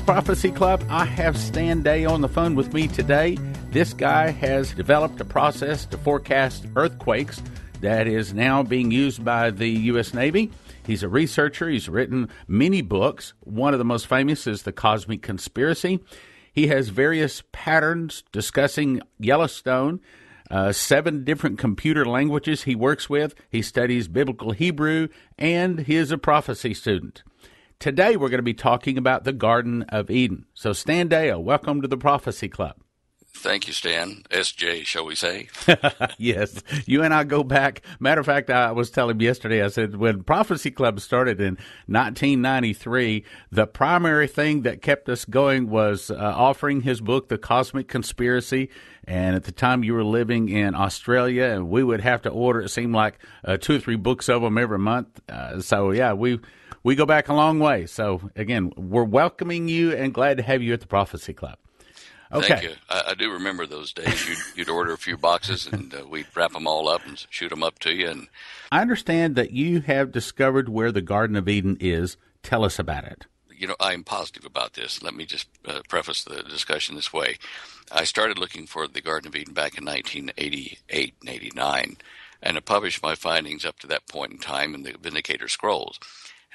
Prophecy Club. I have Stan Deyo on the phone with me today. This guy has developed a process to forecast earthquakes that is now being used by the U.S. Navy. He's a researcher. He's written many books. One of the most famous is The Cosmic Conspiracy. He has various patterns discussing Yellowstone, 7 different computer languages he works with. He studies biblical Hebrew, and he is a prophecy student. Today, we're going to be talking about the Garden of Eden. So, Stan Deyo, welcome to the Prophecy Club. Thank you, Stan. SJ, shall we say? Yes. You and I go back. Matter of fact, I was telling him yesterday, I said, when Prophecy Club started in 1993, the primary thing that kept us going was offering his book, The Cosmic Conspiracy. And at the time, you were living in Australia, and we would have to order, it seemed like, 2 or 3 books of them every month. We go back a long way. So, again, we're welcoming you and glad to have you at the Prophecy Club. Okay. Thank you. I do remember those days. You'd order a few boxes, and we'd wrap them all up and shoot them up to you. And I understand that you have discovered where the Garden of Eden is. Tell us about it. You know, I'm positive about this. Let me just preface the discussion this way. I started looking for the Garden of Eden back in 1988 and 89, and I published my findings up to that point in time in the Vindicator Scrolls.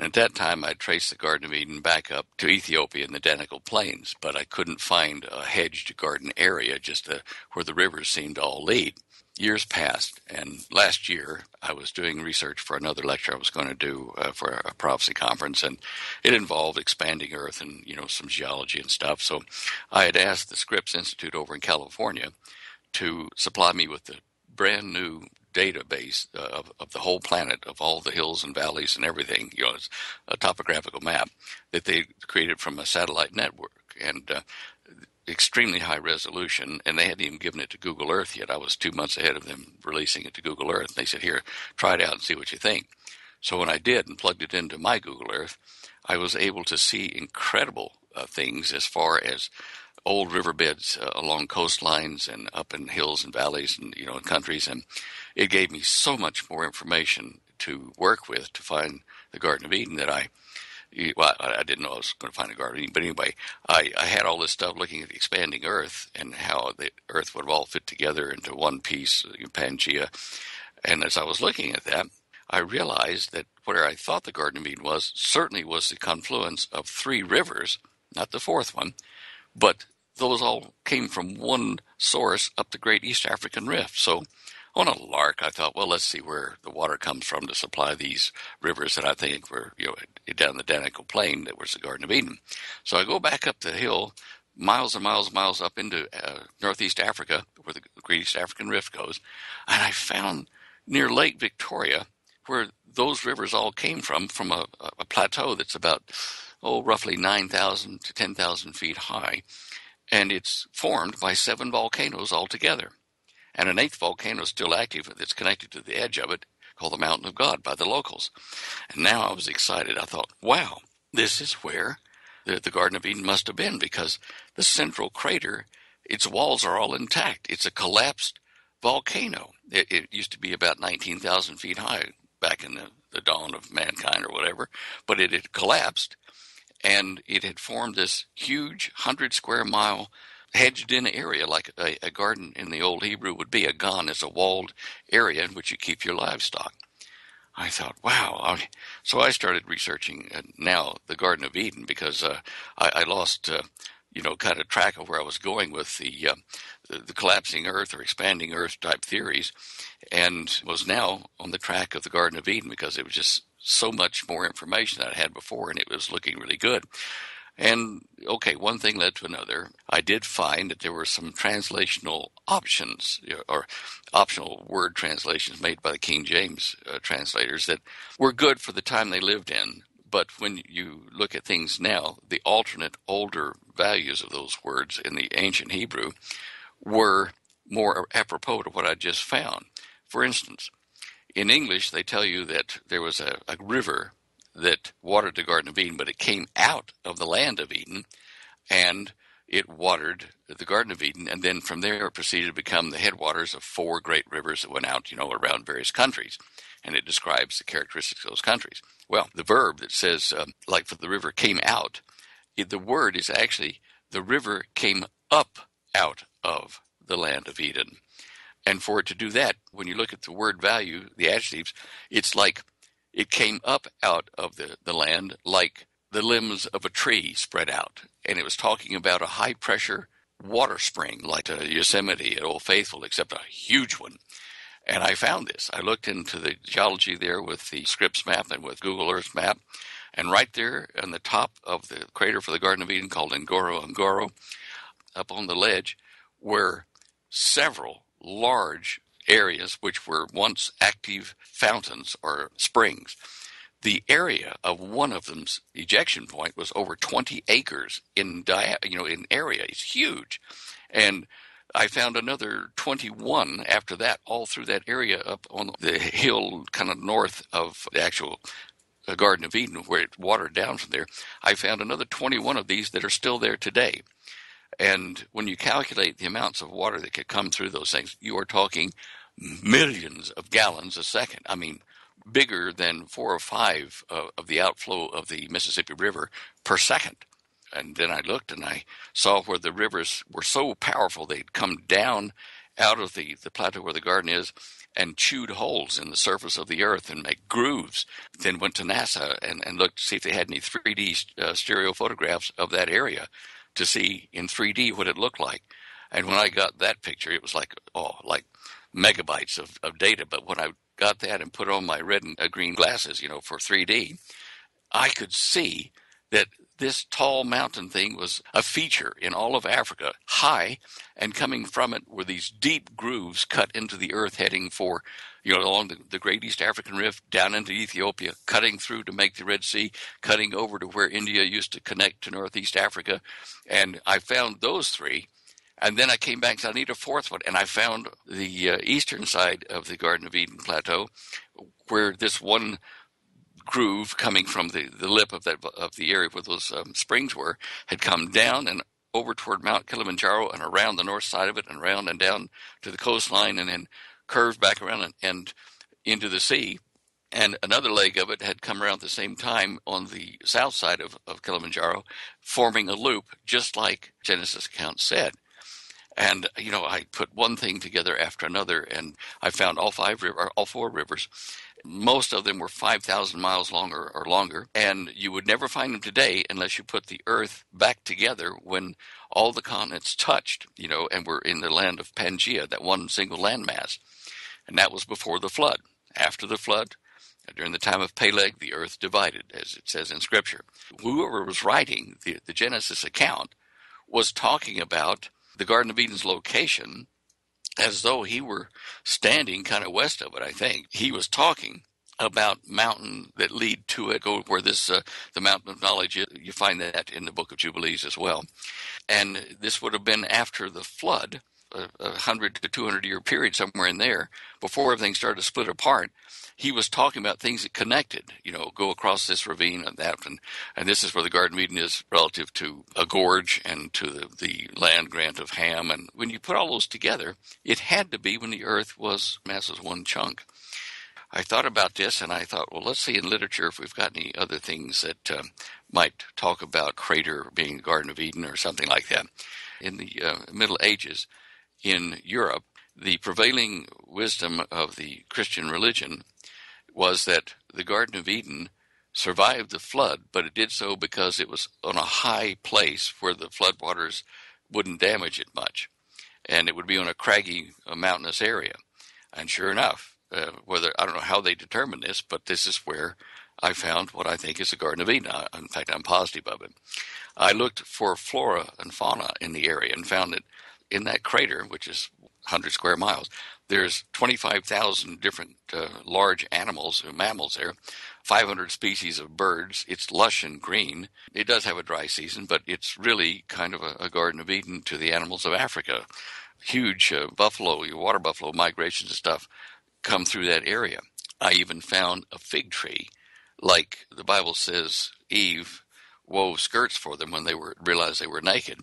And at that time, I traced the Garden of Eden back up to Ethiopia and the Danakil Plains, but I couldn't find a hedged garden area, just where the rivers seemed to all lead. Years passed, and last year, I was doing research for another lecture I was going to do for a prophecy conference, and it involved expanding Earth and, some geology and stuff. So I had asked the Scripps Institute over in California to supply me with the brand new database of the whole planet, of all the hills and valleys and everything. It's a topographical map that they created from a satellite network, and extremely high resolution, and they hadn't even given it to Google Earth yet. I was 2 months ahead of them releasing it to Google Earth. And they said, here, try it out and see what you think. So when I did and plugged it into my Google Earth, I was able to see incredible things as far as old riverbeds along coastlines and up in hills and valleys and, in countries. And it gave me so much more information to work with to find the Garden of Eden that I didn't know I was going to find a Garden of Eden. But anyway, I had all this stuff looking at the expanding Earth and how the Earth would all fit together into one piece, Pangea. And as I was looking at that, I realized that where I thought the Garden of Eden was certainly was the confluence of 3 rivers, not the 4th one, but those all came from one source up the Great East African Rift. So on a lark, I thought, well, let's see where the water comes from to supply these rivers that I think were, down the Danakil Plain that was the Garden of Eden. So I go back up the hill, miles and miles and miles up into northeast Africa, where the Great East African Rift goes, and I found near Lake Victoria, where those rivers all came from a plateau that's about, roughly 9,000 to 10,000 feet high. And it's formed by 7 volcanoes altogether. And an 8th volcano is still active that's connected to the edge of it, called the Mountain of God by the locals. And now I was excited. I thought, wow, this is where the Garden of Eden must have been, because the central crater, its walls are all intact. It's a collapsed volcano. It used to be about 19,000 feet high back in the dawn of mankind or whatever, but it had collapsed. And it had formed this huge 100-square-mile hedged-in area, like a garden in the Old Hebrew would be. A gan is a walled area in which you keep your livestock. I thought, wow. So I started researching now the Garden of Eden, because I lost, kind of track of where I was going with the collapsing Earth or expanding Earth type theories, and was now on the track of the Garden of Eden, because it was just so much more information than I had before, and it was looking really good. And, okay, one thing led to another. I did find that there were some translational options, or optional word translations made by the King James translators that were good for the time they lived in. But when you look at things now, the alternate older values of those words in the ancient Hebrew were more apropos to what I just found. For instance, in English, they tell you that there was a river that watered the Garden of Eden, but it came out of the land of Eden, and it watered the Garden of Eden, and then from there it proceeded to become the headwaters of 4 great rivers that went out, around various countries, and it describes the characteristics of those countries. Well, the verb that says, like for the river came out, The word is actually the river came up out of the land of Eden. And for it to do that, when you look at the word value, the adjectives, it's like it came up out of the land like the limbs of a tree spread out. And it was talking about a high pressure water spring like Yosemite at Old Faithful, except a huge one. And I found this. I looked into the geology there with the Scripps map and with Google Earth map. And right there on the top of the crater for the Garden of Eden called Ngoro, up on the ledge, were several large areas which were once active fountains or springs. The area of one of them's ejection point was over 20 acres in in area. It's huge. And I found another 21 after that, all through that area up on the hill kind of north of the actual Garden of Eden, where it watered down from there. I found another 21 of these that are still there today. And when you calculate the amounts of water that could come through those things, you are talking millions of gallons a second. I mean, bigger than 4 or 5 of the outflow of the Mississippi River per second. And then I looked and I saw where the rivers were so powerful they'd come down out of the plateau where the garden is and chewed holes in the surface of the earth and make grooves. Then went to NASA and looked to see if they had any 3D stereo photographs of that area to see in 3D what it looked like. And when I got that picture, it was like megabytes of data. But when I got that and put on my red and green glasses, for 3D, I could see that this tall mountain thing was a feature in all of Africa, high, and coming from it were these deep grooves cut into the earth heading for, along the Great East African Rift, down into Ethiopia, cutting through to make the Red Sea, cutting over to where India used to connect to Northeast Africa. And I found those 3. And then I came back and said, I need a 4th one. And I found the eastern side of the Garden of Eden plateau where this one groove coming from the lip of the area where those springs were had come down and over toward Mount Kilimanjaro and around the north side of it and around and down to the coastline and then curved back around and into the sea. And another leg of it had come around at the same time on the south side of Kilimanjaro, forming a loop just like Genesis account said. And, I put one thing together after another, and I found all 4 rivers. Most of them were 5,000 miles long or longer, and you would never find them today unless you put the earth back together when all the continents touched, and were in the land of Pangaea, that one single landmass. And that was before the flood. After the flood, during the time of Peleg, the earth divided, as it says in Scripture. Whoever was writing the Genesis account was talking about the Garden of Eden's location as though he were standing kind of west of it, I think. He was talking about mountain that lead to it, go where this the mountain of knowledge is. You find that in the book of Jubilees as well. And this would have been after the flood, a 100 to 200 year period somewhere in there, before everything started to split apart. He was talking about things that connected, go across this ravine and that. And this is where the Garden of Eden is relative to a gorge and to the land grant of Ham. And when you put all those together, it had to be when the earth was mass as one chunk. I thought about this and I thought, well, let's see in literature if we've got any other things that might talk about crater being the Garden of Eden or something like that. In the Middle Ages in Europe, the prevailing wisdom of the Christian religion was that the Garden of Eden survived the flood, but it did so because it was on a high place where the floodwaters wouldn't damage it much. And it would be on a craggy, mountainous area. And sure enough, I don't know how they determined this, but this is where I found what I think is the Garden of Eden. In fact, I'm positive of it. I looked for flora and fauna in the area and found that in that crater, which is 100 square miles, there's 25,000 different large animals, mammals there, 500 species of birds. It's lush and green. It does have a dry season, but it's really kind of a Garden of Eden to the animals of Africa. Huge water buffalo migrations and stuff come through that area. I even found a fig tree, like the Bible says Eve wove skirts for them when they realized they were naked.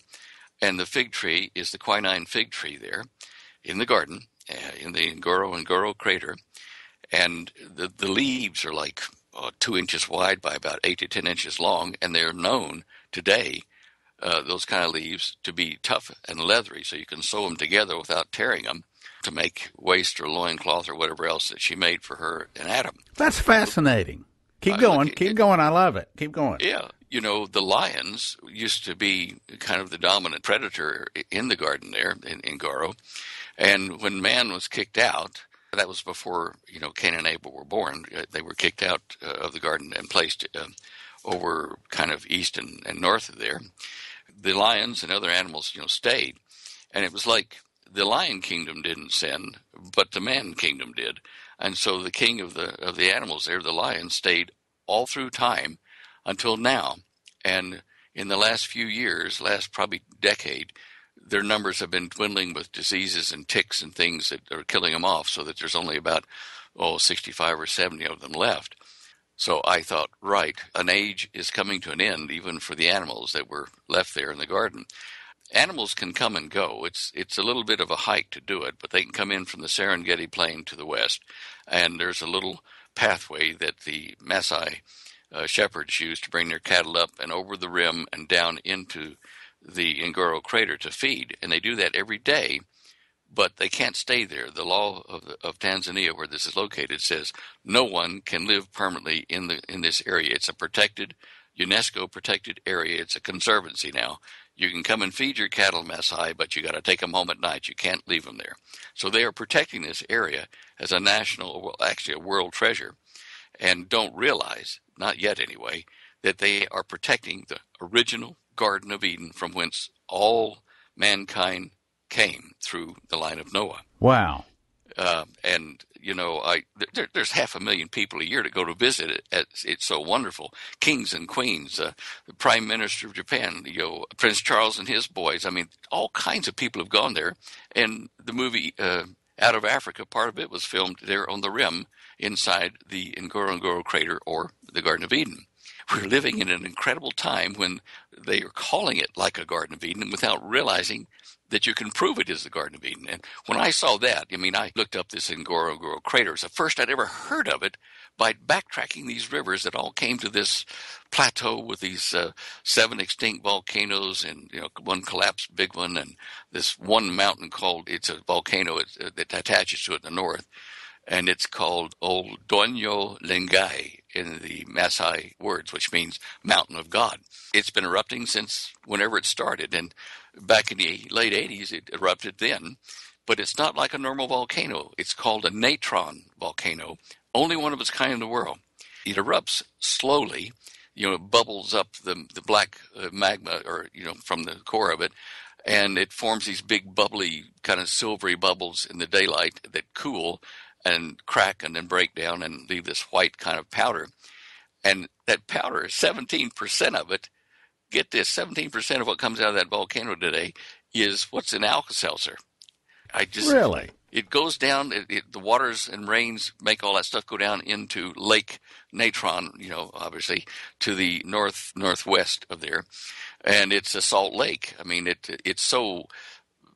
And the fig tree is the quinine fig tree there in the garden, in the Ngoro crater. And the leaves are like 2 inches wide by about 8 to 10 inches long, and they're known today those kind of leaves to be tough and leathery, so you can sew them together without tearing them to make waist or loincloth or whatever else that she made for her and Adam. That's fascinating. Keep going. Keep going. I love it. Keep going. Yeah. The lions used to be kind of the dominant predator in the garden there in Goro. And when man was kicked out, that was before, Cain and Abel were born. They were kicked out of the garden and placed over kind of east and north of there. The lions and other animals, stayed. And it was like the lion kingdom didn't sin, but the man kingdom did. And so the king of the animals there, the lion, stayed all through time until now. And in the last few years, last probably decade, their numbers have been dwindling with diseases and ticks and things that are killing them off, so that there's only about 65 or 70 of them left. So I thought, right, an age is coming to an end, even for the animals that were left there in the garden. Animals can come and go. It's a little bit of a hike to do it, but they can come in from the Serengeti Plain to the west, and there's a little pathway that the Maasai shepherds use to bring their cattle up and over the rim and down into the Ngoro crater to feed, and they do that every day, but they can't stay there. The law of Tanzania, where this is located, says no one can live permanently in this area. It's a protected, UNESCO protected area. It's a conservancy now. You can come and feed your cattle, Maasai, but you got to take them home at night. You can't leave them there. So they are protecting this area as a national, well, actually a world treasure, and don't realize, not yet anyway, that they are protecting the original Garden of Eden from whence all mankind came through the line of Noah. Wow. And, there's 500,000 people a year to go to visit it. It's so wonderful. Kings and queens, the Prime Minister of Japan, Prince Charles and his boys. I mean, all kinds of people have gone there. And the movie Out of Africa, part of it was filmed there on the rim inside the Ngorongoro crater, or the Garden of Eden. We're living in an incredible time when they are calling it like a Garden of Eden without realizing that you can prove it is the Garden of Eden. And when I saw that, I looked up this Ngorongoro crater. It's the first I'd ever heard of it by backtracking these rivers that all came to this plateau with these 7 extinct volcanoes and, one collapsed big one, and this one mountain it's a volcano that attaches to it in the north. And it's called Old Donyo Lengai in the Maasai words, which means mountain of God. It's been erupting since whenever it started, and back in the late 80s it erupted then, but it's not like a normal volcano. It's called a natron volcano, only one of its kind in the world. It erupts slowly, it bubbles up the black magma, or, from the core of it, and it forms these big bubbly kind of silvery bubbles in the daylight that cool and crack and then break down and leave this white kind of powder. And that powder, 17% of it, get this, 17% of what comes out of that volcano today is what's in Alka-Seltzer. Really? It goes down, the waters and rains make all that stuff go down into Lake Natron, obviously, to the northwest of there. And it's a salt lake. It's so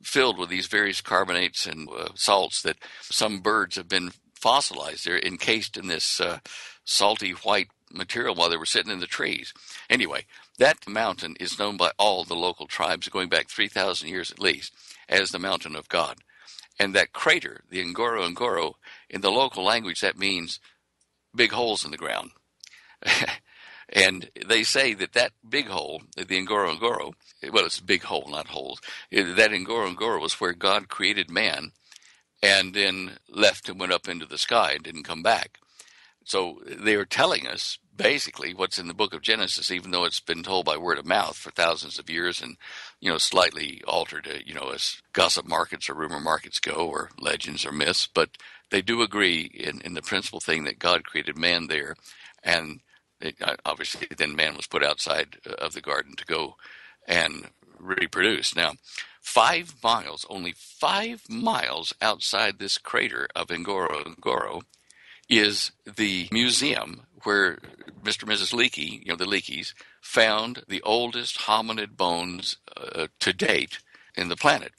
filled with these various carbonates and salts that some birds have been fossilized. They're encased in this salty white material while they were sitting in the trees. Anyway, that mountain is known by all the local tribes going back 3,000 years at least as the Mountain of God. And that crater, the Ngoro, in the local language, that means big holes in the ground. And they say that big hole, the Ngoro, well, it's a big hole, not holes. That Ngoro was where God created man and then left and went up into the sky and didn't come back. So they are telling us basically what's in the book of Genesis, even though it's been told by word of mouth for thousands of years and, slightly altered, as gossip markets or rumor markets go, or legends or myths. But they do agree in the principal thing that God created man there, and obviously then man was put outside of the garden to go and reproduce. Now, only 5 miles outside this crater of Ngoro is the museum where Mr. and Mrs. Leakey, the Leakeys, found the oldest hominid bones to date in the planet.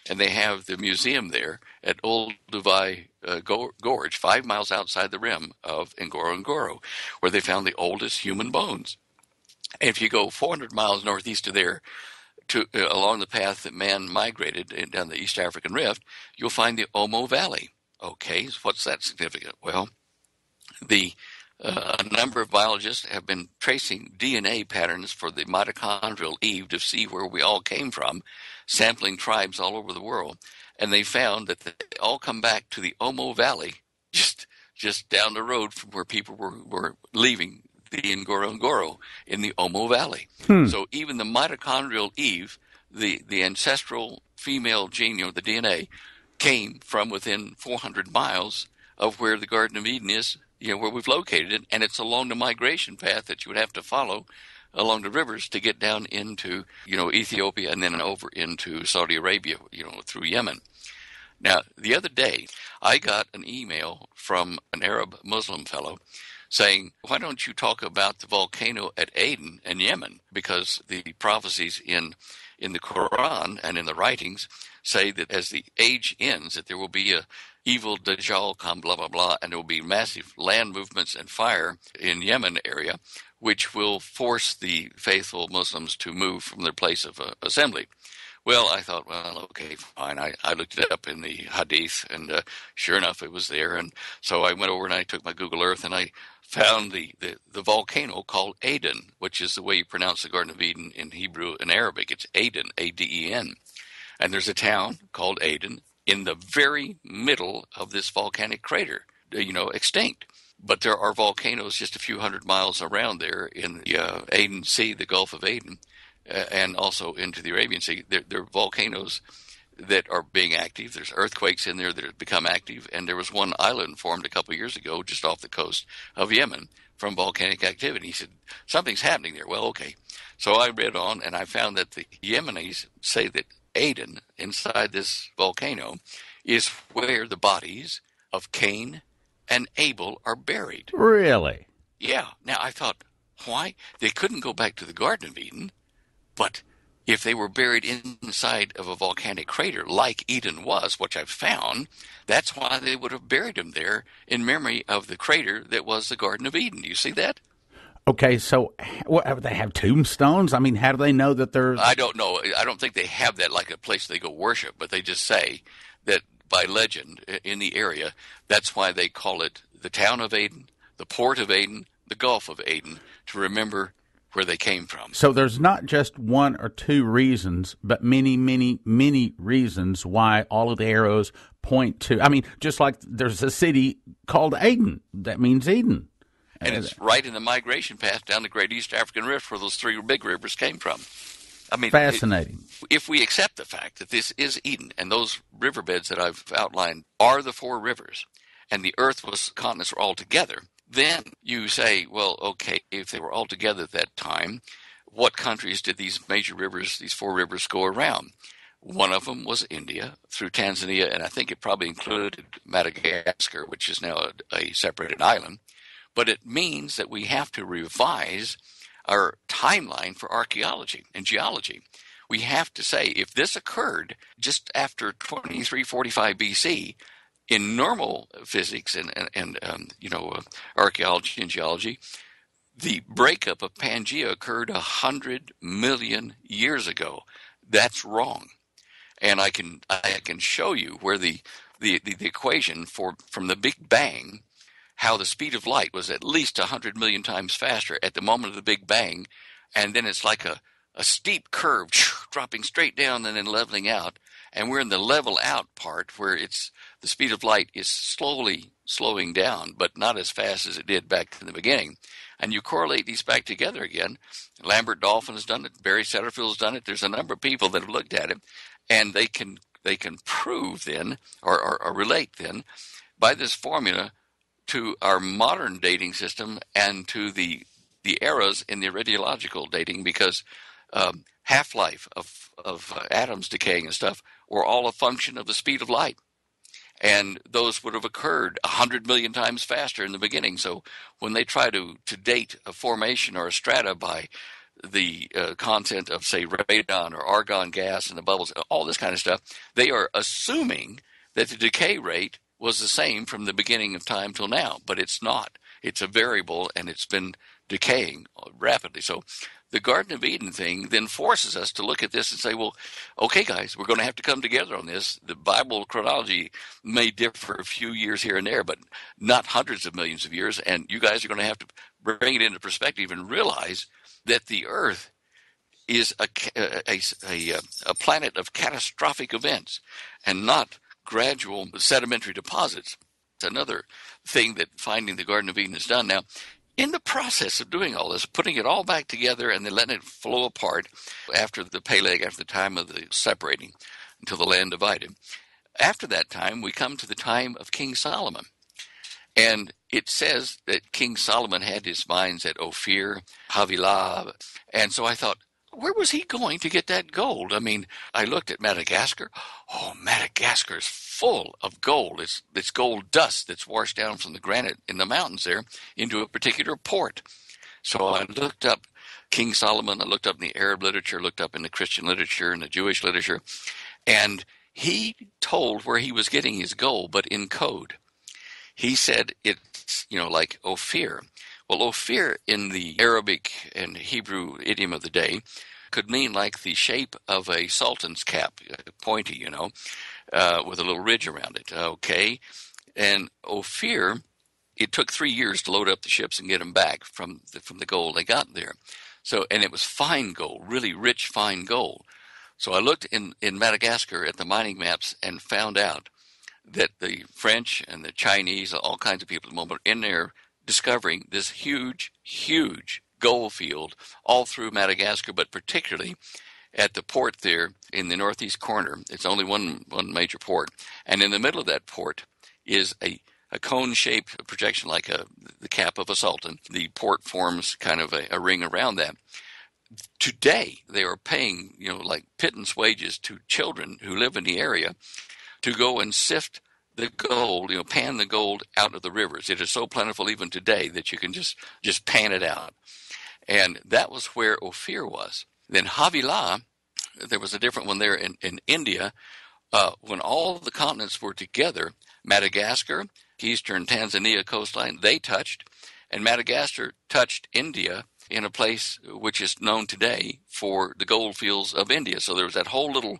And they have the museum there at Old Duvai Gorge, 5 miles outside the rim of Ngorongoro, where they found the oldest human bones. And if you go 400 miles northeast of there, along the path that man migrated down the East African Rift, you'll find the Omo Valley. Okay, so what's that significant? Well, the a number of biologists have been tracing DNA patterns for the mitochondrial Eve to see where we all came from, sampling tribes all over the world, and they found that they all come back to the Omo Valley, just down the road from where people were leaving the Ngorongoro in the Omo Valley. So even the mitochondrial Eve, the ancestral female gene, the DNA, came from within 400 miles of where the Garden of Eden is, where we've located it, and it's along the migration path that you would have to follow along the rivers to get down into, Ethiopia and then over into Saudi Arabia, through Yemen. Now, the other day, I got an email from an Arab Muslim fellow saying, why don't you talk about the volcano at Aden in Yemen? Because the prophecies in the Quran and in the writings say that as the age ends, that there will be a evil Dajjal come, blah, blah, blah, and there will be massive land movements and fire in Yemen area, which will force the faithful Muslims to move from their place of assembly. Well, I thought, okay, fine. I looked it up in the Hadith, and sure enough, it was there. And so I went over and I took my Google Earth, and I found the volcano called Aden, which is the way you pronounce the Garden of Eden in Hebrew and Arabic. It's Aden, A-D-E-N. And there's a town called Aden in the very middle of this volcanic crater, extinct. But there are volcanoes just a few hundred miles around there in the Aden Sea, the Gulf of Aden, and also into the Arabian Sea. There are volcanoes that are being active. There's earthquakes in there that have become active, and there was one island formed a couple of years ago just off the coast of Yemen from volcanic activity. He said, something's happening there. Well, okay. So I read on, and I found that the Yemenis say that Aden, inside this volcano, is where the bodies of Cain and Abel are buried. Really? Yeah. Now, I thought, why? They couldn't go back to the Garden of Eden, but if they were buried inside of a volcanic crater like Eden was, which I've found, that's why they would have buried them there in memory of the crater that was the Garden of Eden. Do you see that? Okay, so what, they have tombstones? I mean, how do they know that they're... I don't know. I don't think they have that like a place they go worship, but they just say that by legend in the area, that's why they call it the town of Aden, the port of Aden, the Gulf of Aden, to remember where they came from. So there's not just one or two reasons, but many, many, many reasons why all of the arrows point to... I mean, just like there's a city called Aden. That means Eden. And it's right in the migration path down the Great East African Rift where those three big rivers came from. I mean, fascinating. If we accept the fact that this is Eden and those riverbeds that I've outlined are the four rivers and the earth continents were all together, then you say, well, okay, if they were all together at that time, what countries did these major rivers, these four rivers, go around? One of them was India through Tanzania, and I think it probably included Madagascar, which is now a separated island. But it means that we have to revise our timeline for archaeology and geology. We have to say, if this occurred just after 2345 BC, in normal physics and archaeology and geology, the breakup of Pangaea occurred 100 million years ago. That's wrong. And I can show you where the equation from the Big Bang, how the speed of light was at least 100 million times faster at the moment of the Big Bang, and then it's like a steep curve dropping straight down and then leveling out, and we're in the level out part where the speed of light is slowly slowing down, but not as fast as it did back in the beginning. And you correlate these back together again. Lambert Dolphin has done it. Barry Setterfield has done it. There's a number of people that have looked at it, and they can prove then or relate then by this formula to our modern dating system and to the eras in the radiological dating, because half-life of atoms decaying and stuff were all a function of the speed of light. And those would have occurred 100 million times faster in the beginning. So when they try to date a formation or a strata by the content of, say, radon or argon gas in the bubbles, all this kind of stuff, they are assuming that the decay rate was the same from the beginning of time till now, but it's not. It's a variable, and it's been decaying rapidly. So the Garden of Eden thing then forces us to look at this and say, well, okay, guys, we're going to have to come together on this. The Bible chronology may differ a few years here and there, but not hundreds of millions of years. And you guys are going to have to bring it into perspective and realize that the earth is a planet of catastrophic events and not gradual sedimentary deposits. It's another thing that finding the Garden of Eden has done. Now, in the process of doing all this, putting it all back together and then letting it flow apart after the Peleg, after the time of the separating, until the land divided. After that time, we come to the time of King Solomon. And it says that King Solomon had his mines at Ophir, Havilah. And so I thought, where was he going to get that gold? I mean, I looked at Madagascar. Oh, Madagascar is full of gold. It's gold dust that's washed down from the granite in the mountains there into a particular port. So I looked up King Solomon. I looked up in the Arab literature, looked up in the Christian literature and the Jewish literature. And he told where he was getting his gold, but in code. He said it's, like Ophir. Well, Ophir in the Arabic and Hebrew idiom of the day could mean like the shape of a sultan's cap, pointy, with a little ridge around it. Okay. And Ophir, it took 3 years to load up the ships and get them back from the gold they got there. So, and it was fine gold, really rich, fine gold. So I looked in Madagascar at the mining maps and found out that the French and the Chinese, all kinds of people at the moment, are in there discovering this huge, huge gold field all through Madagascar, but particularly at the port there in the northeast corner. It's only one major port. And in the middle of that port is a cone-shaped projection like the cap of a sultan. The port forms kind of a ring around that. Today, they are paying, like pittance wages to children who live in the area to go and sift the gold, pan the gold out of the rivers. It is so plentiful even today that you can just pan it out. And that was where Ophir was. Then Havilah, there was a different one there in India. When all the continents were together, Madagascar, eastern Tanzania coastline, they touched, and Madagascar touched India in a place which is known today for the gold fields of India. So there was that whole little,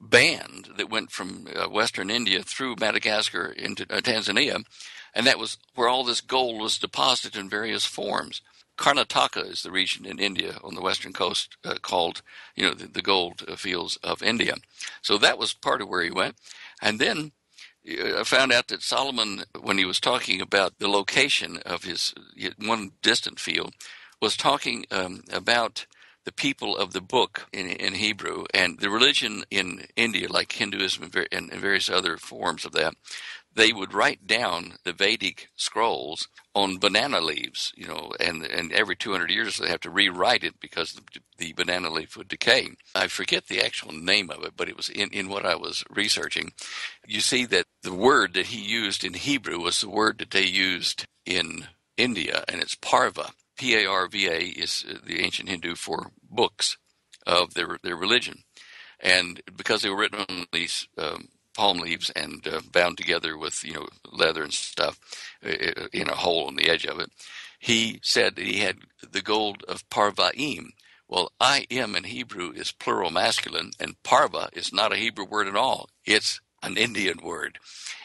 band that went from western India through Madagascar into Tanzania, and that was where all this gold was deposited in various forms. Karnataka is the region in India on the western coast called, the gold fields of India. So that was part of where he went. And then I found out that Solomon, when he was talking about the location of his one distant field, was talking about the people of the book in Hebrew, and the religion in India, like Hinduism and various other forms of that, they would write down the Vedic scrolls on banana leaves, and every 200 years they have to rewrite it because the banana leaf would decay. I forget the actual name of it, but it was in what I was researching. You see that the word that he used in Hebrew was the word that they used in India, and it's parva. Parva is the ancient Hindu for books of their religion. And because they were written on these palm leaves and bound together with leather and stuff in a hole in the edge of it, he said that he had the gold of Parvaim. Well, I am in Hebrew is plural masculine, and Parva is not a Hebrew word at all. It's an Indian word.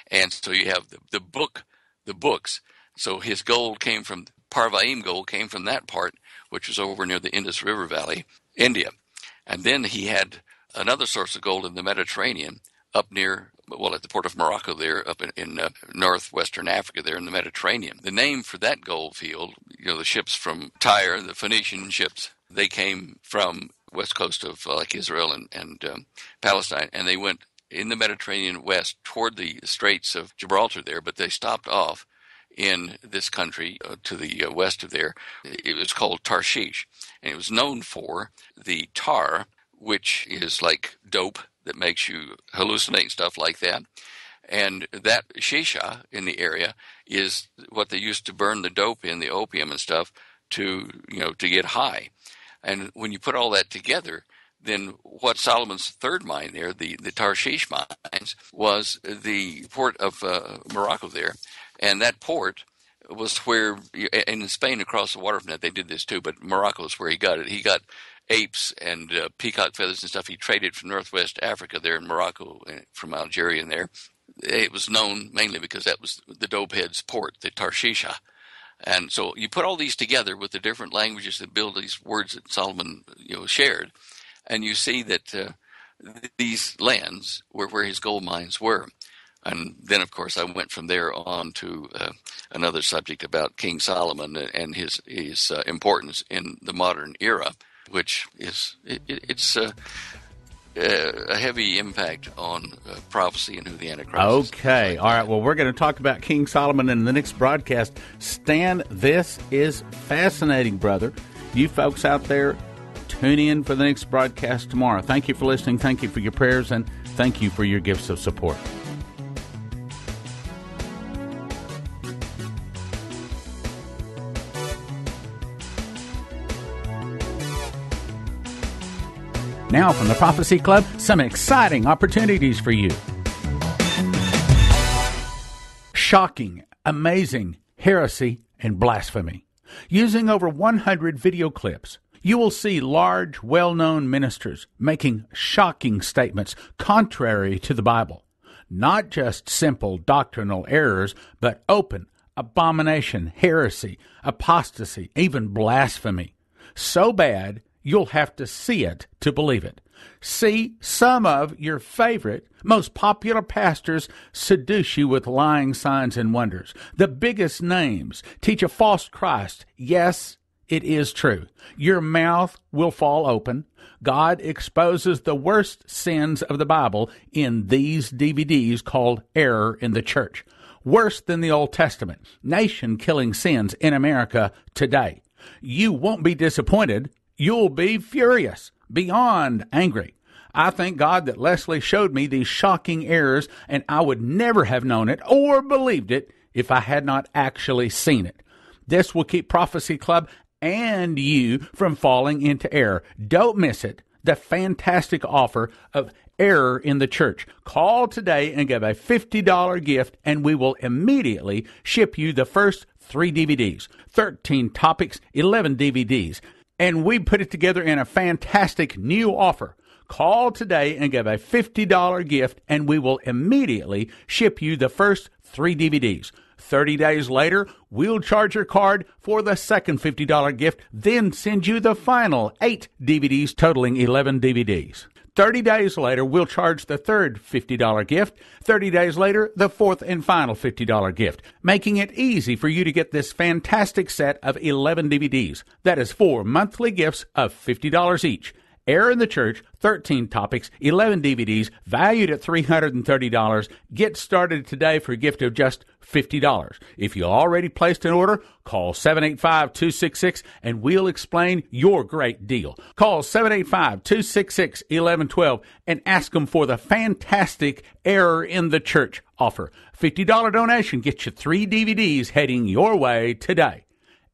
And so you have the books. So his gold came from Parvaim gold came from that part, which was over near the Indus River Valley, India. And then he had another source of gold in the Mediterranean up near, at the port of Morocco there, up in northwestern Africa there in the Mediterranean. The name for that gold field, the ships from Tyre, the Phoenician ships, they came from west coast of Israel and Palestine, and they went in the Mediterranean west toward the Straits of Gibraltar there, but they stopped off in this country to the west of there. It was called Tarshish, and it was known for the tar, which is like dope that makes you hallucinate and stuff like that. And that shisha in the area is what they used to burn the dope in, the opium and stuff, to get high. And when you put all that together, then what Solomon's third mine there, the Tarshish mines, was the port of Morocco there. And that port was where, and in Spain across the water from that, they did this too, but Morocco is where he got it. He got apes and peacock feathers and stuff. He traded from Northwest Africa there in Morocco, from Algeria and there. It was known mainly because that was the Dopehead's port, the Tarshisha. And so you put all these together with the different languages that build these words that Solomon shared, and you see that these lands were where his gold mines were. And then, of course, I went from there on to another subject about King Solomon and his importance in the modern era, which is it's a heavy impact on prophecy and who the Antichrist is. Okay. All right. Well, we're going to talk about King Solomon in the next broadcast. Stan, this is fascinating, brother. You folks out there, tune in for the next broadcast tomorrow. Thank you for listening. Thank you for your prayers, and thank you for your gifts of support. Now from the Prophecy Club, some exciting opportunities for you. Shocking, amazing, heresy, and blasphemy. Using over 100 video clips, you will see large, well-known ministers making shocking statements contrary to the Bible. Not just simple doctrinal errors, but open abomination, heresy, apostasy, even blasphemy. So bad, you'll have to see it to believe it. See some of your favorite, most popular pastors seduce you with lying signs and wonders. The biggest names teach a false Christ. Yes, it is true. Your mouth will fall open. God exposes the worst sins of the Bible in these DVDs called Error in the Church. Worse than the Old Testament. Nation-killing sins in America today. You won't be disappointed. You'll be furious, beyond angry. I thank God that Leslie showed me these shocking errors, and I would never have known it or believed it if I had not actually seen it. This will keep Prophecy Club and you from falling into error. Don't miss it. The fantastic offer of Error in the Church. Call today and give a $50 gift, and we will immediately ship you the first 3 DVDs, 13 topics, 11 DVDs. And we put it together in a fantastic new offer. Call today and give a $50 gift, and we will immediately ship you the first 3 DVDs. 30 days later, we'll charge your card for the second $50 gift, then send you the final 8 DVDs, totaling 11 DVDs. 30 days later, we'll charge the third $50 gift. 30 days later, the fourth and final $50 gift, making it easy for you to get this fantastic set of 11 DVDs. That is 4 monthly gifts of $50 each. Error in the Church, 13 topics, 11 DVDs, valued at $330. Get started today for a gift of just $50. If you already placed an order, call 785-266 and we'll explain your great deal. Call 785-266-1112 and ask them for the fantastic Error in the Church offer. $50 donation gets you 3 DVDs heading your way today.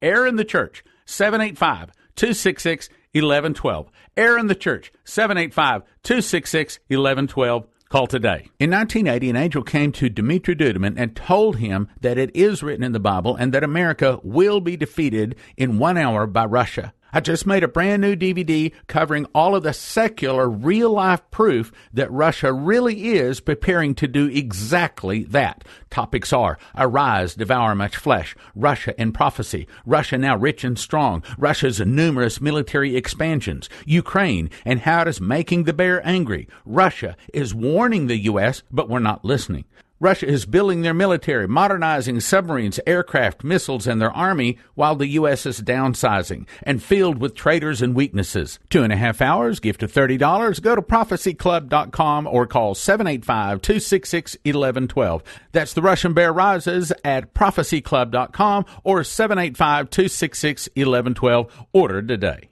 Error in the Church, 785-266-1112. Error in the Church, 785-266-1112. Call today. In 1980, an angel came to Dimitri Duduman and told him that it is written in the Bible and that America will be defeated in 1 hour by Russia. I just made a brand new DVD covering all of the secular, real-life proof that Russia really is preparing to do exactly that. Topics are: Arise, Devour Much Flesh, Russia and Prophecy, Russia Now Rich and Strong, Russia's numerous military expansions, Ukraine, and how it is making the bear angry. Russia is warning the U.S., but we're not listening. Russia is building their military, modernizing submarines, aircraft, missiles, and their army, while the U.S. is downsizing and filled with traitors and weaknesses. 2.5 hours, gift of $30. Go to prophecyclub.com or call 785-266-1112. That's The Russian Bear Rises at prophecyclub.com or 785-266-1112. Order today.